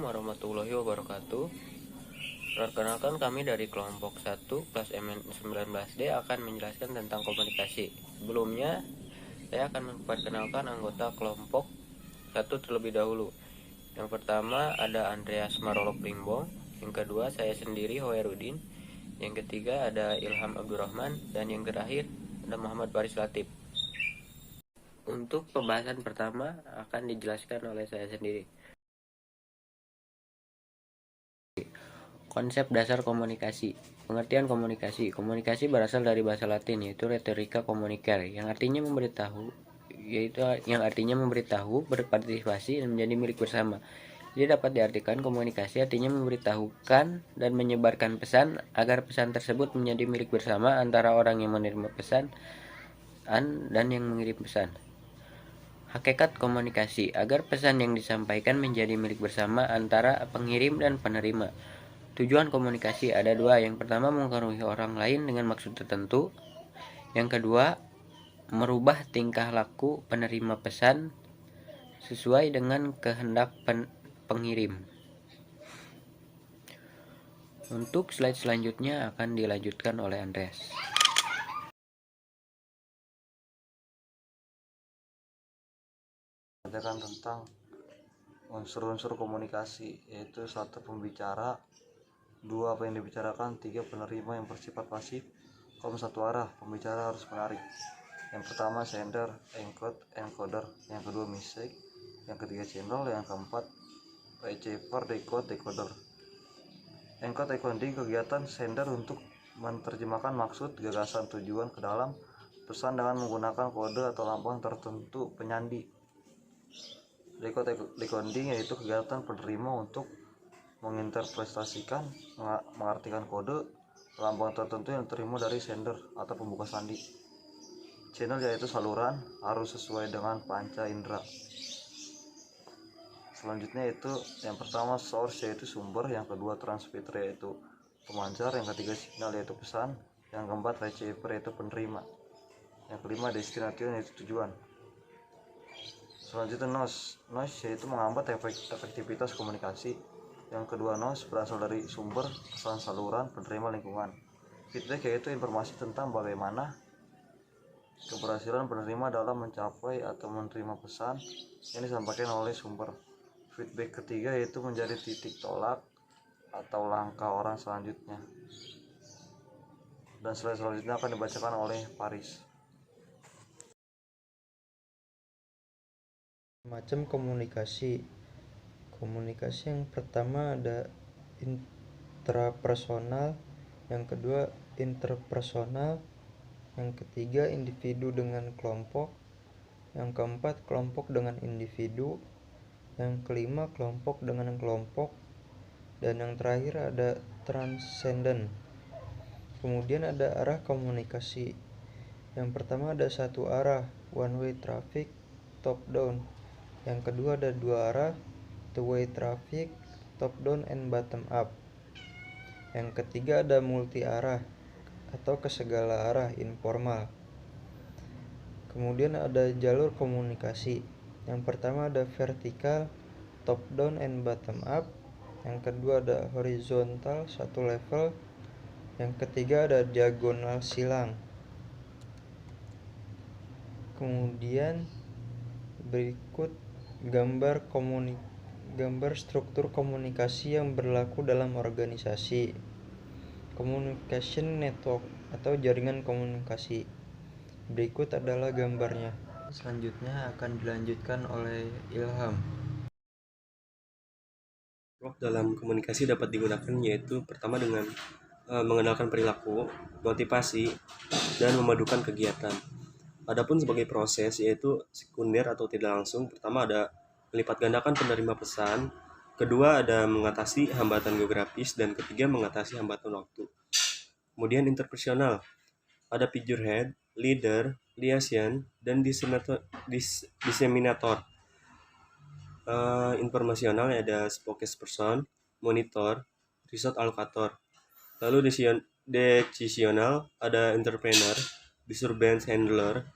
warahmatullahi wabarakatuh. Perkenalkan, kami dari kelompok 1 kelas MN19D akan menjelaskan tentang komunikasi. Sebelumnya, saya akan memperkenalkan anggota kelompok 1 terlebih dahulu. Yang pertama ada Andreas Marolop Limbong, yang kedua saya sendiri Hoerudin, yang ketiga ada Ilham Abdurrahman, dan yang terakhir ada Muhammad Faris Latif. Untuk pembahasan pertama akan dijelaskan oleh saya sendiri. Konsep dasar komunikasi. Pengertian komunikasi. Komunikasi berasal dari bahasa Latin, yaitu rhetorica communicare, yang artinya memberitahu, berpartisipasi, dan menjadi milik bersama. Jadi dapat diartikan komunikasi artinya memberitahukan dan menyebarkan pesan agar pesan tersebut menjadi milik bersama antara orang yang menerima pesan dan yang mengirim pesan. Hakikat komunikasi agar pesan yang disampaikan menjadi milik bersama antara pengirim dan penerima. Tujuan komunikasi ada dua. Yang pertama, mempengaruhi orang lain dengan maksud tertentu. Yang kedua, merubah tingkah laku penerima pesan sesuai dengan kehendak pengirim. Untuk slide selanjutnya akan dilanjutkan oleh Andreas. Tentang unsur-unsur komunikasi, yaitu 1. Pembicara, 2. Apa yang dibicarakan, 3. Penerima yang bersifat pasif. Satu arah, pembicara harus menarik. Yang pertama sender, encoder, yang kedua message, yang ketiga channel, yang keempat receiver, decoder. Encoding kegiatan sender untuk menerjemahkan maksud, gagasan, tujuan ke dalam pesan dengan menggunakan kode atau lambang tertentu penyandi. Decoding yaitu kegiatan penerima untuk menginterpretasikan, mengartikan kode, lambang tertentu yang diterima dari sender atau pembuka sandi. Channel yaitu saluran, harus sesuai dengan panca indera. Selanjutnya itu yang pertama source yaitu sumber, yang kedua transmitter yaitu pemancar, yang ketiga signal yaitu pesan, yang keempat receiver yaitu penerima, yang kelima destination yaitu tujuan. Selanjutnya noise yaitu menghambat efektivitas komunikasi. Yang kedua, noise berasal dari sumber, pesan, saluran, penerima, lingkungan. Feedback yaitu informasi tentang bagaimana keberhasilan penerima dalam mencapai atau menerima pesan yang disampaikan oleh sumber. Feedback ketiga yaitu menjadi titik tolak atau langkah orang selanjutnya. Dan selanjutnya akan dibacakan oleh Faris. Macam komunikasi yang pertama ada intrapersonal, yang kedua interpersonal, yang ketiga individu dengan kelompok, yang keempat kelompok dengan individu, yang kelima kelompok dengan kelompok, dan yang terakhir ada transcendent. Kemudian ada arah komunikasi. Yang pertama ada satu arah, one way traffic, top down. Yang kedua ada dua arah, two way traffic, top down and bottom up. Yang ketiga ada multi arah atau kesegala arah, informal. Kemudian ada jalur komunikasi. Yang pertama ada vertikal, top down and bottom up. Yang kedua ada horizontal, satu level. Yang ketiga ada diagonal silang. Kemudian berikut gambar struktur komunikasi yang berlaku dalam organisasi. Communication network atau jaringan komunikasi. Berikut adalah gambarnya. Selanjutnya akan dilanjutkan oleh Ilham. Dalam komunikasi dapat digunakan yaitu pertama dengan mengenalkan perilaku, motivasi, dan memadukan kegiatan. Adapun sebagai proses yaitu sekunder atau tidak langsung, pertama ada melipat gandakan penerima pesan, kedua ada mengatasi hambatan geografis, dan ketiga mengatasi hambatan waktu. Kemudian interpersonal, ada figurehead, leader, liaison, dan disseminator. Informasional ada spokesperson, monitor, resource allocator. Lalu decisional ada entrepreneur, disturbance handler,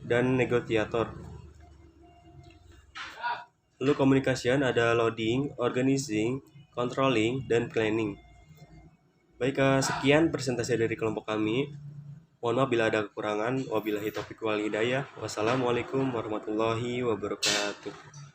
dan negosiator. Lalu komunikasian ada loading, organizing, controlling, dan planning. Baik, sekian presentasi dari kelompok kami. Mohon maaf bila ada kekurangan. Wabillahi taufiq wal hidayah. Wassalamualaikum warahmatullahi wabarakatuh.